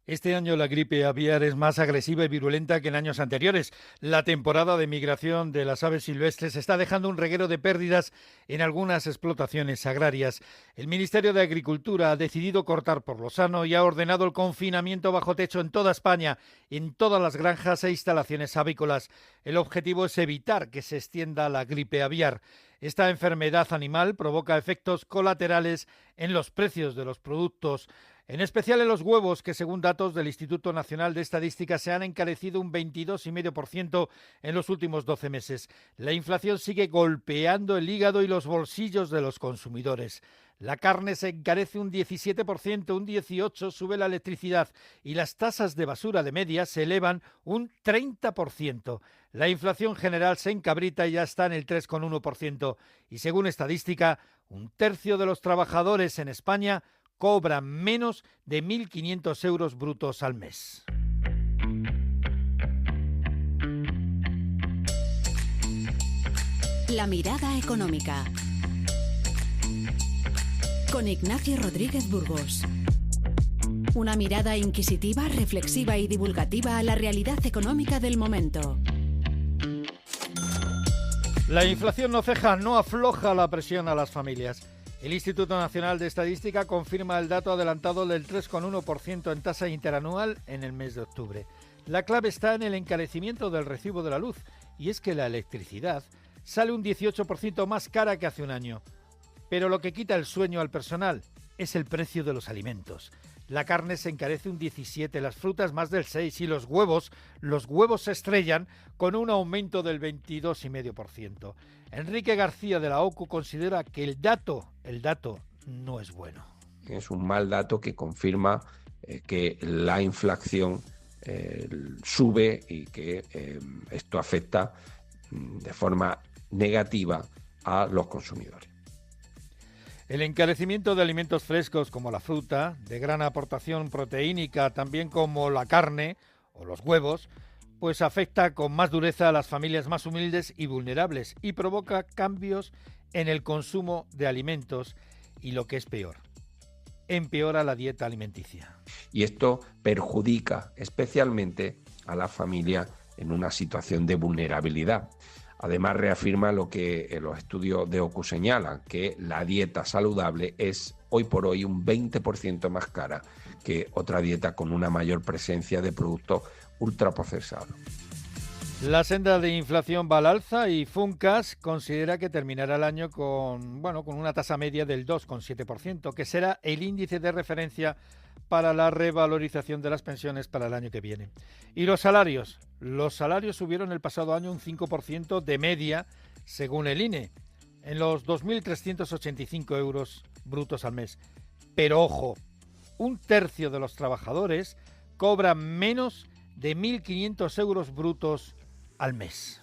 Este año la gripe aviar es más agresiva y virulenta que en años anteriores. La temporada de migración de las aves silvestres está dejando un reguero de pérdidas en algunas explotaciones agrarias. El Ministerio de Agricultura ha decidido cortar por lo sano y ha ordenado el confinamiento bajo techo en toda España, en todas las granjas e instalaciones avícolas. El objetivo es evitar que se extienda la gripe aviar. Esta enfermedad animal provoca efectos colaterales en los precios de los productos, en especial en los huevos, que según datos del Instituto Nacional de Estadística se han encarecido un 22,5% en los últimos 12 meses. La inflación sigue golpeando el hígado y los bolsillos de los consumidores. La carne se encarece un 17%, un 18% sube la electricidad y las tasas de basura de media se elevan un 30%. La inflación general se encabrita y ya está en el 3,1%. Y según estadística, un tercio de los trabajadores en España cobran menos de 1.500 euros brutos al mes. La mirada económica. Con Ignacio Rodríguez Burgos. Una mirada inquisitiva, reflexiva y divulgativa a la realidad económica del momento. La inflación no ceja, no afloja la presión a las familias. El Instituto Nacional de Estadística confirma el dato adelantado del 3,1% en tasa interanual en el mes de octubre. La clave está en el encarecimiento del recibo de la luz, y es que la electricidad sale un 18% más cara que hace un año. Pero lo que quita el sueño al personal es el precio de los alimentos. La carne se encarece un 17%, las frutas más del 6% y los huevos se estrellan con un aumento del 22,5%. Enrique García de la OCU considera que el dato no es bueno. Es un mal dato que confirma que la inflación sube y que esto afecta de forma negativa a los consumidores. El encarecimiento de alimentos frescos como la fruta, de gran aportación proteínica, también como la carne o los huevos, pues afecta con más dureza a las familias más humildes y vulnerables y provoca cambios en el consumo de alimentos y, lo que es peor, empeora la dieta alimenticia. Y esto perjudica especialmente a la familia en una situación de vulnerabilidad. Además, reafirma lo que los estudios de OCU señalan, que la dieta saludable es hoy por hoy un 20% más cara que otra dieta con una mayor presencia de productos ultraprocesados. La senda de inflación va al alza y Funcas considera que terminará el año con una tasa media del 2,7%, que será el índice de referencia para la revalorización de las pensiones para el año que viene. Y los salarios subieron el pasado año un 5% de media, según el INE, en los 2.385 euros brutos al mes. Pero ojo, un tercio de los trabajadores cobran menos de 1.500 euros brutos al mes.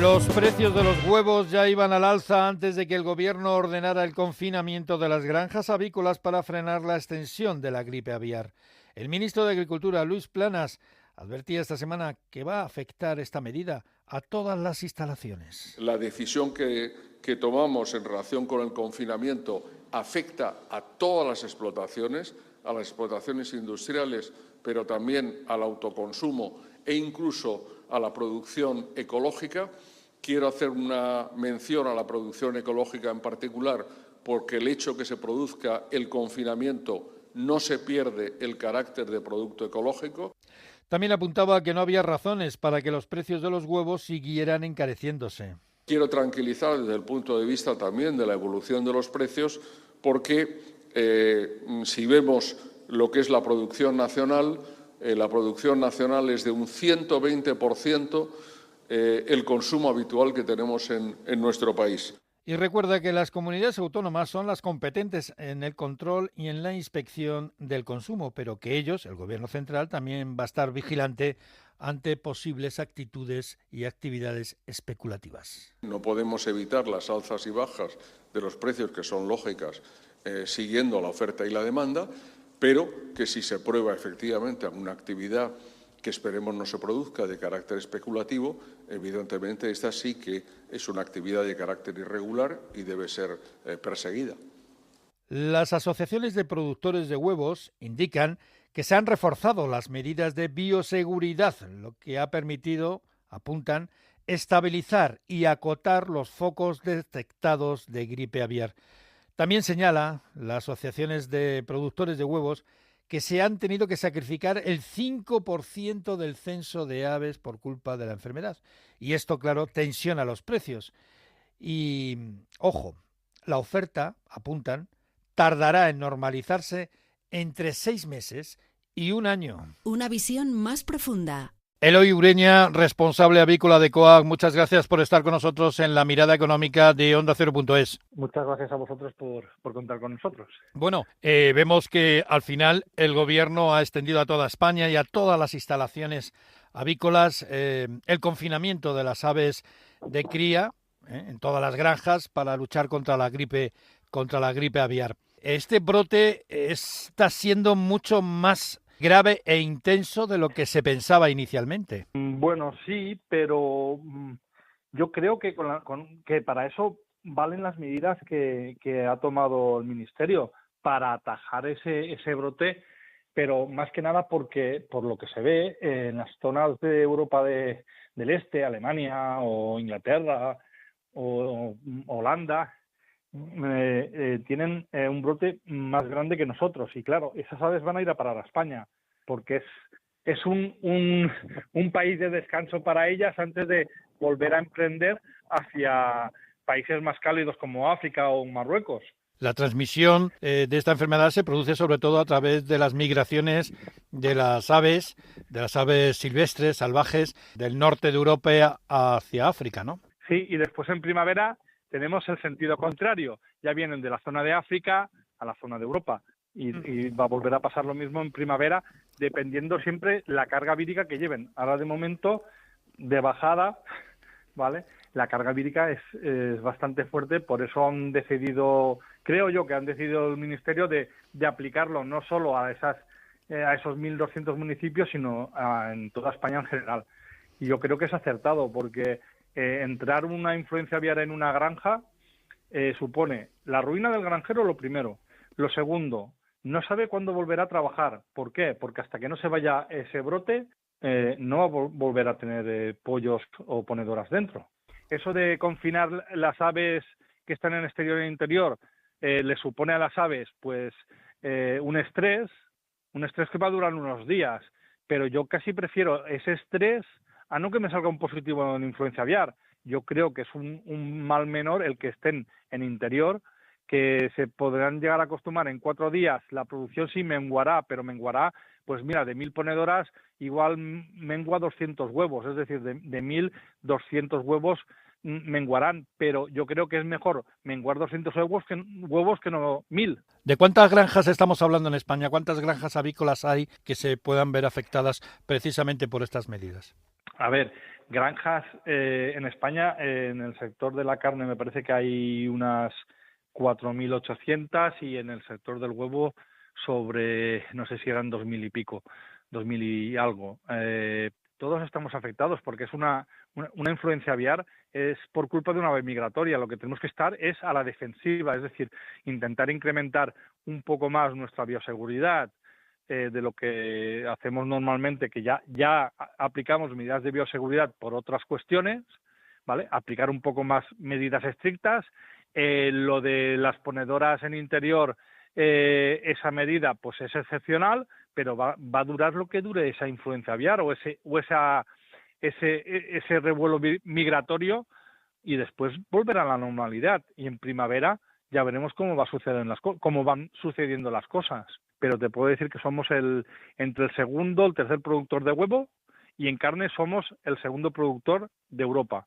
Los precios de los huevos ya iban al alza antes de que el gobierno ordenara el confinamiento de las granjas avícolas para frenar la extensión de la gripe aviar. El ministro de Agricultura, Luis Planas, advertía esta semana que va a afectar esta medida a todas las instalaciones. La decisión que tomamos en relación con el confinamiento afecta a todas las explotaciones, a las explotaciones industriales, pero también al autoconsumo e incluso a la producción ecológica. Quiero hacer una mención a la producción ecológica en particular, porque el hecho que se produzca el confinamiento no se pierde el carácter de producto ecológico. También apuntaba que no había razones para que los precios de los huevos siguieran encareciéndose. Quiero tranquilizar desde el punto de vista también de la evolución de los precios, porque si vemos lo que es la producción nacional es de un 120% el consumo habitual que tenemos en nuestro país. Y recuerda que las comunidades autónomas son las competentes en el control y en la inspección del consumo, pero que ellos, el Gobierno central, también va a estar vigilante ante posibles actitudes y actividades especulativas. No podemos evitar las alzas y bajas de los precios, que son lógicas, siguiendo la oferta y la demanda, pero que si se prueba efectivamente alguna actividad que esperemos no se produzca, de carácter especulativo, evidentemente esta sí que es una actividad de carácter irregular y debe ser perseguida. Las asociaciones de productores de huevos indican que se han reforzado las medidas de bioseguridad, lo que ha permitido, apuntan, estabilizar y acotar los focos detectados de gripe aviar. También señala las asociaciones de productores de huevos que se han tenido que sacrificar el 5% del censo de aves por culpa de la enfermedad. Y esto, claro, tensiona los precios. Y, ojo, la oferta, apuntan, tardará en normalizarse entre 6 meses y 1 año. Una visión más profunda. Eloy Ureña, responsable avícola de COAG, muchas gracias por estar con nosotros en la mirada económica de Onda Cero.es. Muchas gracias a vosotros por contar con nosotros. Bueno, vemos que al final el Gobierno ha extendido a toda España y a todas las instalaciones avícolas el confinamiento de las aves de cría en todas las granjas para luchar contra la gripe aviar. Este brote está siendo mucho más grave e intenso de lo que se pensaba inicialmente. Bueno, sí, pero yo creo que que para eso valen las medidas que ha tomado el Ministerio para atajar ese brote, pero más que nada porque, por lo que se ve, en las zonas de Europa del Este, Alemania o Inglaterra o Holanda, tienen un brote más grande que nosotros, y claro, esas aves van a ir a parar a España porque es un país de descanso para ellas antes de volver a emprender hacia países más cálidos como África o Marruecos. La transmisión de esta enfermedad se produce sobre todo a través de las migraciones de las aves silvestres, salvajes, del norte de Europa hacia África, ¿no? Sí, y después en primavera tenemos el sentido contrario. Ya vienen de la zona de África a la zona de Europa. Y va a volver a pasar lo mismo en primavera, dependiendo siempre la carga vírica que lleven. Ahora, de momento, de bajada, ¿vale? La carga vírica es bastante fuerte, por eso han decidido, creo yo que han decidido el Ministerio de aplicarlo no solo a esos 1.200 municipios, sino en toda España en general. Y yo creo que es acertado, porque entrar una influencia aviar en una granja supone la ruina del granjero, lo primero. Lo segundo, no sabe cuándo volverá a trabajar. ¿Por qué? Porque hasta que no se vaya ese brote, no va a volver a tener pollos o ponedoras dentro. Eso de confinar las aves que están en exterior e interior le supone a las aves pues un estrés que va a durar unos días, pero yo casi prefiero ese estrés a no que me salga un positivo en influencia aviar. Yo creo que es un mal menor el que estén en interior, que se podrán llegar a acostumbrar en 4 días. La producción sí menguará, pero menguará, pues mira, de 1.000 ponedoras igual mengua 200 huevos, es decir, de 1.200 huevos menguarán, pero yo creo que es mejor menguar 200 huevos que no 1.000. ¿De cuántas granjas estamos hablando en España? ¿Cuántas granjas avícolas hay que se puedan ver afectadas precisamente por estas medidas? A ver, granjas en España, en el sector de la carne me parece que hay unas 4.800 y en el sector del huevo sobre, no sé si eran 2.000 y pico, 2.000 y algo. Todos estamos afectados porque es una influencia aviar, es por culpa de una ave migratoria. Lo que tenemos que estar es a la defensiva, es decir, intentar incrementar un poco más nuestra bioseguridad de lo que hacemos normalmente, que ya aplicamos medidas de bioseguridad por otras cuestiones, ¿vale? Aplicar un poco más medidas estrictas. Lo de las ponedoras en interior, esa medida pues es excepcional, pero va a durar lo que dure esa influencia aviar o ese revuelo migratorio, y después volverá a la normalidad. Y en primavera ya veremos cómo cómo van sucediendo las cosas. Pero te puedo decir que somos entre el segundo, el tercer productor de huevo, y en carne somos el segundo productor de Europa.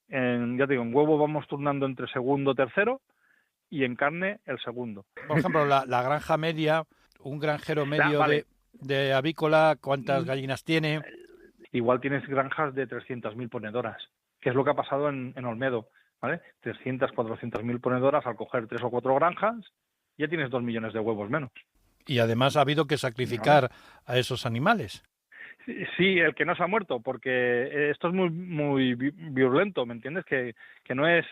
Ya te digo, en huevo vamos turnando entre segundo, tercero, y en carne el segundo. Por ejemplo, la granja media, un granjero medio vale. de avícola, ¿cuántas gallinas tiene? Igual tienes granjas de 300.000 ponedoras, que es lo que ha pasado en Olmedo, ¿vale? 300, 400.000 ponedoras, al coger 3 o 4 granjas, ya tienes 2 millones de huevos menos. Y además ha habido que sacrificar a esos animales. Sí, el que no se ha muerto, porque esto es muy virulento, ¿me entiendes? Que no es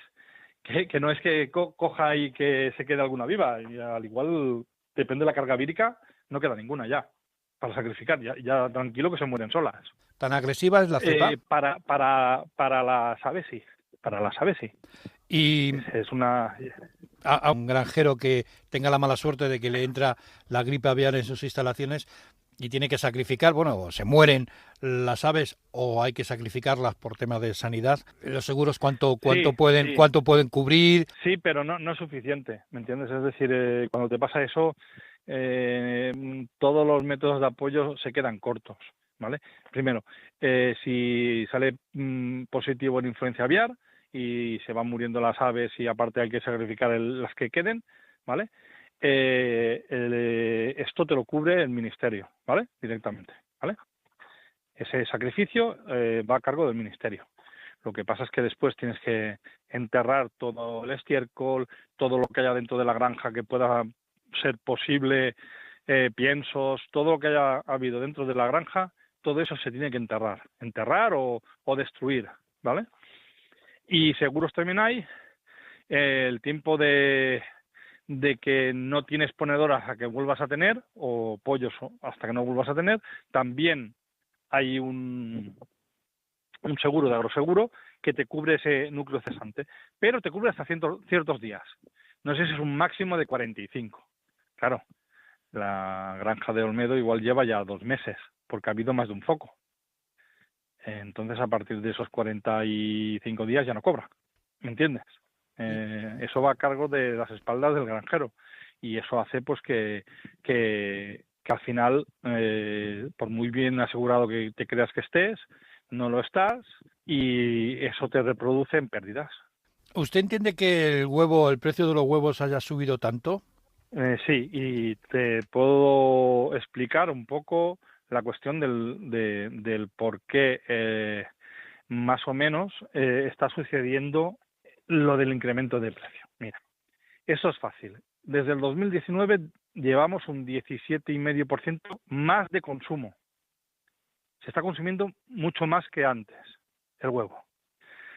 que coja y que se quede alguna viva. Y al igual, depende de la carga vírica, no queda ninguna ya para sacrificar. Ya tranquilo que se mueren solas. ¿Tan agresiva es la cepa? Para las aves sí. Para las aves sí. Y es una... a un granjero que tenga la mala suerte de que le entra la gripe aviar en sus instalaciones y tiene que sacrificar, o se mueren las aves o hay que sacrificarlas por temas de sanidad. ¿Los seguros cuánto pueden cubrir? Sí, pero no es suficiente, ¿me entiendes? Es decir, cuando te pasa eso, todos los métodos de apoyo se quedan cortos, ¿vale? Primero, si sale positivo en influencia aviar y se van muriendo las aves y aparte hay que sacrificar las que queden, ¿vale? Esto te lo cubre el ministerio, ¿vale? Directamente, ¿vale? Ese sacrificio va a cargo del ministerio. Lo que pasa es que después tienes que enterrar todo el estiércol, todo lo que haya dentro de la granja que pueda ser posible, piensos, todo lo que haya habido dentro de la granja, todo eso se tiene que enterrar o destruir, ¿vale? Y seguros también hay el tiempo de que no tienes ponedoras hasta que vuelvas a tener, o pollos hasta que no vuelvas a tener. También hay un seguro de agroseguro que te cubre ese núcleo cesante, pero te cubre hasta ciertos días. No sé si es un máximo de 45. Claro, la granja de Olmedo igual lleva ya 2 meses, porque ha habido más de un foco. Entonces, a partir de esos 45 días ya no cobra, ¿me entiendes? Eso va a cargo de las espaldas del granjero y eso hace pues que al final, por muy bien asegurado que te creas que estés, no lo estás y eso te reproduce en pérdidas. ¿Usted entiende que el precio de los huevos haya subido tanto? Sí, y te puedo explicar un poco la cuestión del por qué más o menos está sucediendo lo del incremento de precio. Mira, eso es fácil. Desde el 2019 llevamos un 17,5% más de consumo. Se está consumiendo mucho más que antes el huevo.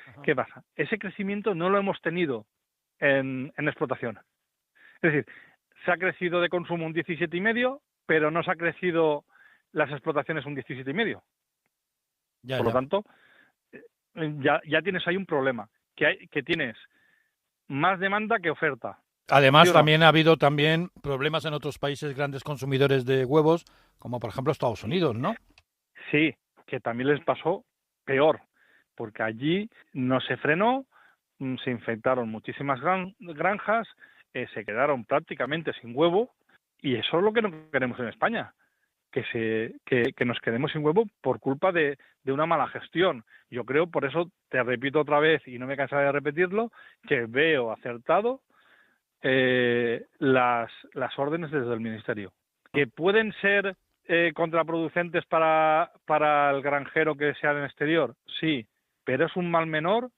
Ajá. ¿Qué pasa? Ese crecimiento no lo hemos tenido en explotación. Es decir, se ha crecido de consumo un 17,5%, pero no se ha crecido las explotaciones un 17,5%. Por lo tanto, ya tienes ahí un problema. Que tienes más demanda que oferta. Además, también ha habido problemas en otros países grandes consumidores de huevos, como por ejemplo Estados Unidos, ¿no? Sí, que también les pasó peor, porque allí no se frenó, se infectaron muchísimas granjas, se quedaron prácticamente sin huevo, y eso es lo que no queremos en España. Que nos quedemos sin huevo por culpa de una mala gestión. Yo creo, por eso te repito otra vez, y no me cansaré de repetirlo, que veo acertado las órdenes desde el Ministerio. Que pueden ser contraproducentes para el granjero que sea en el exterior, sí, pero es un mal menor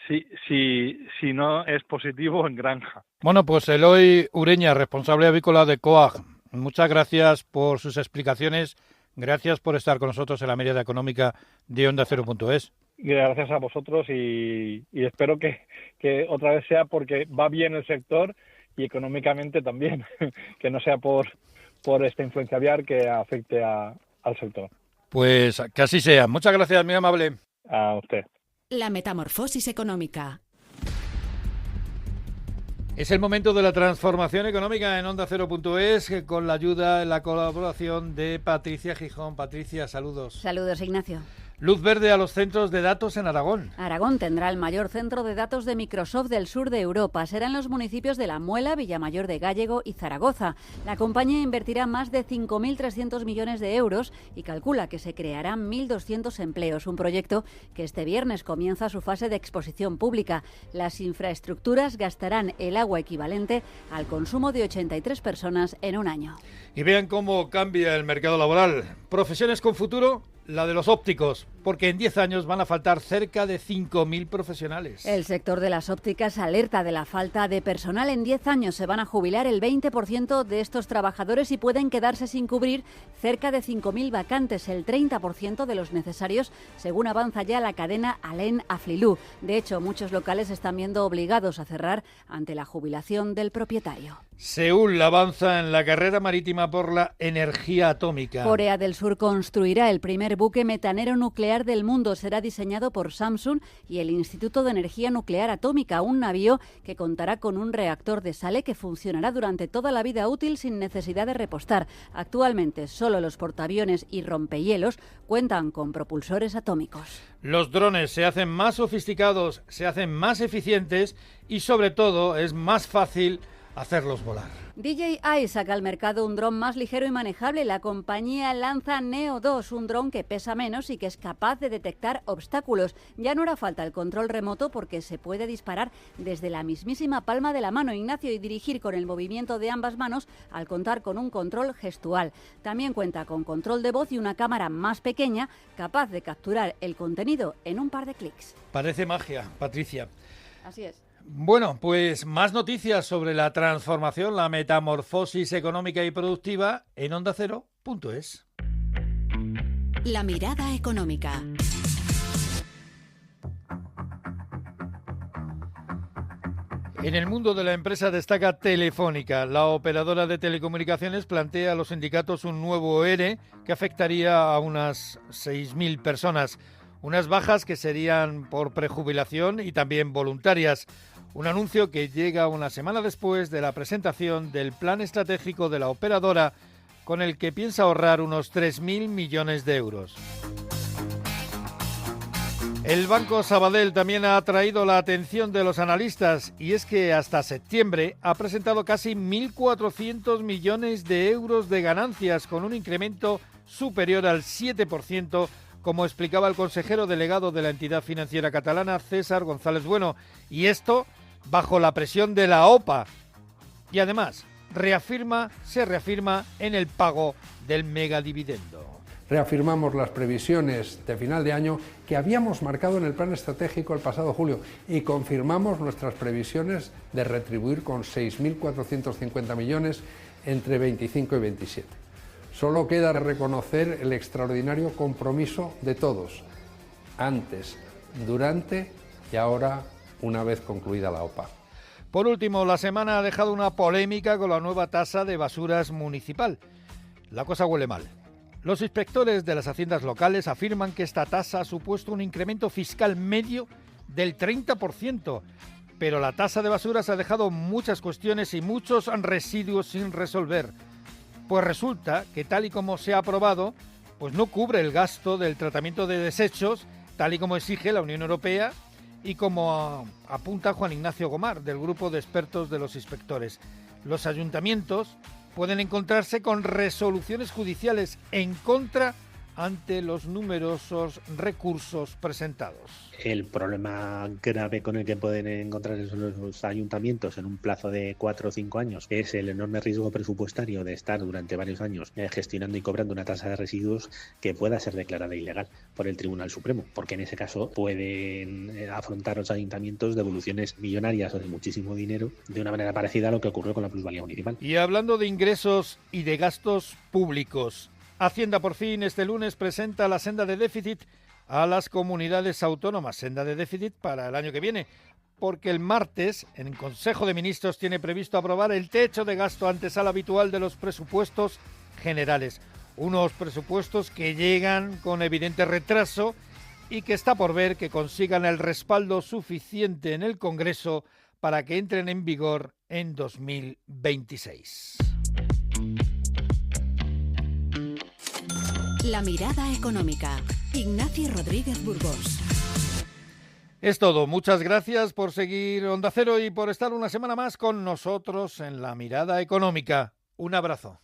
si no es positivo en granja. Bueno, pues Eloy Ureña, responsable avícola de COAG, muchas gracias por sus explicaciones, gracias por estar con nosotros en la Mirada Económica de Onda Cero.es. Gracias a vosotros y espero que otra vez sea porque va bien el sector y económicamente también, que no sea por esta influencia aviar que afecte al sector. Pues que así sea. Muchas gracias, muy amable. A usted. La metamorfosis económica. Es el momento de la transformación económica en Onda Cero.es con la ayuda, la colaboración de Patricia Gijón. Patricia, saludos. Saludos, Ignacio. Luz verde a los centros de datos en Aragón. Aragón tendrá el mayor centro de datos de Microsoft del sur de Europa. Serán los municipios de La Muela, Villamayor de Gállego y Zaragoza. La compañía invertirá más de 5.300 millones de euros y calcula que se crearán 1.200 empleos. Un proyecto que este viernes comienza su fase de exposición pública. Las infraestructuras gastarán el agua equivalente al consumo de 83 personas en un año. Y vean cómo cambia el mercado laboral. Profesiones con futuro, la de los ópticos. porque en 10 años van a faltar cerca de 5.000 profesionales. El sector de las ópticas alerta de la falta de personal. En 10 años se van a jubilar el 20% de estos trabajadores y pueden quedarse sin cubrir cerca de 5.000 vacantes, el 30% de los necesarios, según avanza ya la cadena Alain Afflelou. De hecho, muchos locales están viendo obligados a cerrar ante la jubilación del propietario. Seúl avanza en la carrera marítima por la energía atómica. Corea del Sur construirá el primer buque metanero nuclear del mundo. Será diseñado por Samsung y el Instituto de Energía Nuclear Atómica, un navío que contará con un reactor de sale que funcionará durante toda la vida útil sin necesidad de repostar. Actualmente, solo los portaaviones y rompehielos cuentan con propulsores atómicos. Los drones se hacen más sofisticados, se hacen más eficientes y, sobre todo, es más fácil hacerlos volar. DJI saca al mercado un dron más ligero y manejable. La compañía lanza Neo 2, un dron que pesa menos y que es capaz de detectar obstáculos. Ya no hará falta el control remoto porque se puede disparar desde la mismísima palma de la mano, Ignacio, y dirigir con el movimiento de ambas manos al contar con un control gestual. También cuenta con control de voz y una cámara más pequeña capaz de capturar el contenido en un par de clics. Parece magia, Patricia. Así es. Bueno, pues más noticias sobre la transformación, la metamorfosis económica y productiva en ondacero.es. La mirada económica. En el mundo de la empresa destaca Telefónica. La operadora de telecomunicaciones plantea a los sindicatos un nuevo ERE que afectaría a unas 6.000 personas. Unas bajas que serían por prejubilación y también voluntarias. Un anuncio que llega una semana después de la presentación del plan estratégico de la operadora, con el que piensa ahorrar unos 3.000 millones de euros. El Banco Sabadell también ha atraído la atención de los analistas, y es que hasta septiembre ha presentado casi 1.400 millones de euros de ganancias, con un incremento superior al 7%, como explicaba el consejero delegado de la entidad financiera catalana, César González Bueno, y esto bajo la presión de la OPA. Y además, se reafirma en el pago del megadividendo. Reafirmamos las previsiones de final de año que habíamos marcado en el plan estratégico el pasado julio y confirmamos nuestras previsiones de retribuir con 6.450 millones entre 25 y 27. Solo queda reconocer el extraordinario compromiso de todos, antes, durante y ahora, una vez concluida la OPA. Por último, la semana ha dejado una polémica con la nueva tasa de basuras municipal. La cosa huele mal. Los inspectores de las haciendas locales afirman que esta tasa ha supuesto un incremento fiscal medio del 30%, pero la tasa de basuras ha dejado muchas cuestiones y muchos residuos sin resolver. Pues resulta que tal y como se ha aprobado, pues no cubre el gasto del tratamiento de desechos, tal y como exige la Unión Europea y como apunta Juan Ignacio Gomar, del grupo de expertos de los inspectores. Los ayuntamientos pueden encontrarse con resoluciones judiciales en contra ante los numerosos recursos presentados. El problema grave con el que pueden encontrarse los ayuntamientos en un plazo de 4 o 5 años es el enorme riesgo presupuestario de estar durante varios años gestionando y cobrando una tasa de residuos que pueda ser declarada ilegal por el Tribunal Supremo, porque en ese caso pueden afrontar los ayuntamientos devoluciones millonarias o de muchísimo dinero de una manera parecida a lo que ocurrió con la plusvalía municipal. Y hablando de ingresos y de gastos públicos, Hacienda por fin este lunes presenta la senda de déficit a las comunidades autónomas, senda de déficit para el año que viene, porque el martes en el Consejo de Ministros tiene previsto aprobar el techo de gasto antesala habitual de los presupuestos generales, unos presupuestos que llegan con evidente retraso y que está por ver que consigan el respaldo suficiente en el Congreso para que entren en vigor en 2026. La mirada económica. Ignacio Rodríguez Burgos. Es todo. Muchas gracias por seguir Onda Cero y por estar una semana más con nosotros en La Mirada Económica. Un abrazo.